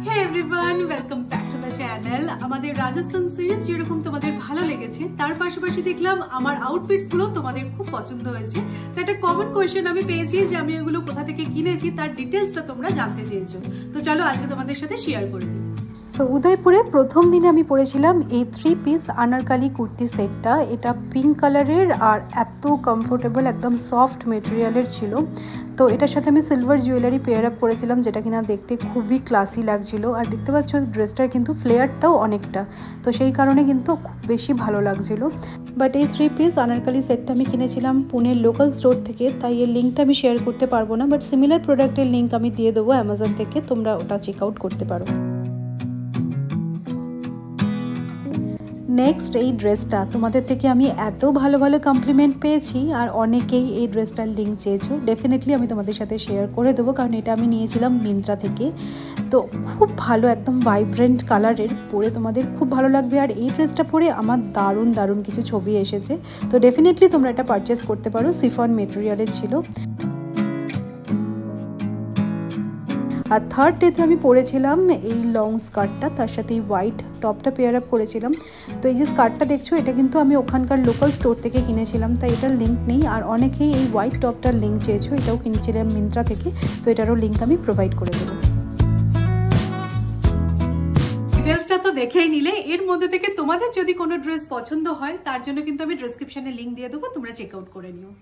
Hey everyone, welcome back to the channel. আমাদের Rajasthan series যেরকম তোমাদের ভালো লেগেছে তার পাশাপাশি দেখলাম আমার আউটফিটস গুলো তোমাদের খুব পছন্দ হয়েছে। তো একটা কমন কোয়েশ্চেন আমি পেয়েছি যে আমি এগুলো কোথা থেকে কিনেছি তার ডিটেইলসটা তোমরা জানতে চেয়েছো। তো চলো আজকে তোমাদের সাথে শেয়ার করে দিই। সো উদয়পুরে প্রথম দিনে আমি পরেছিলাম এই 3 পিস আনারকালি কুর্তি সেটটা। এটা পিঙ্ক কালারের আর এত কমফোর্টেবল, একদম সফট মেটেরিয়ালের ছিল। তো এটার সাথে আমি সিলভার জুয়েলারি পেয়ার আপ করেছিলাম, যেটা কিনা দেখতে খুবই ক্লাসি লাগছিল। আর দেখতে পাচ্ছ ড্রেসটার কিন্তু ফ্লেয়ারটাও অনেকটা, তো সেই কারণে কিন্তু খুব বেশি ভালো লাগছিল। বাট এই 3 পিস আনারকালি সেটটা আমি কিনেছিলাম পুনের লোকাল স্টোর থেকে, তাই এর লিঙ্কটা আমি শেয়ার করতে পারবো না, বাট সিমিলার প্রোডাক্টের লিঙ্ক আমি দিয়ে দেবো অ্যামাজন থেকে, তোমরা ওটা চেক আউট করতে পারো। নেক্সট এই ড্রেসটা তোমাদের থেকে আমি এত ভালো ভালো কমপ্লিমেন্ট পেয়েছি, আর অনেকেই এই ড্রেসটার লিঙ্ক চেয়েছো। ডেফিনেটলি আমি তোমাদের সাথে শেয়ার করে দেবো, কারণ এটা আমি নিয়েছিলাম মিন্ত্রা থেকে। তো খুব ভালো, একদম ভাইব্রেন্ট কালারের, পরে তোমাদের খুব ভালো লাগবে। আর এই ড্রেসটা পরে আমার দারুণ দারুণ কিছু ছবি এসেছে, তো ডেফিনেটলি তোমরা এটা পারচেস করতে পারো। সিফন মেটেরিয়ালের ছিল। আর থার্ড ডেতে আমি পরেছিলাম এই লং স্কার্টটা, তার সাথে এই হোয়াইট টপটা পেয়ার আপ করেছিলাম। তো এই যে স্কার্টটা দেখছো, এটা কিন্তু আমি ওখানকার লোকাল স্টোর থেকে কিনেছিলাম, তাই এটার লিঙ্ক নেই। আর অনেকেই এই হোয়াইট টপটার লিঙ্ক চেয়েছো, এটাও কিনেছিলাম মিন্ত্রা থেকে, তো এটারও লিঙ্ক আমি প্রোভাইড করে দেবো। ডিটেলসটা তো দেখেই নিলে, এর মধ্যে থেকে তোমাদের যদি কোনো ড্রেস পছন্দ হয় তার জন্য কিন্তু আমি ডেসক্রিপশনে লিঙ্ক দিয়ে দেবো, তোমরা চেক আউট করে নিও।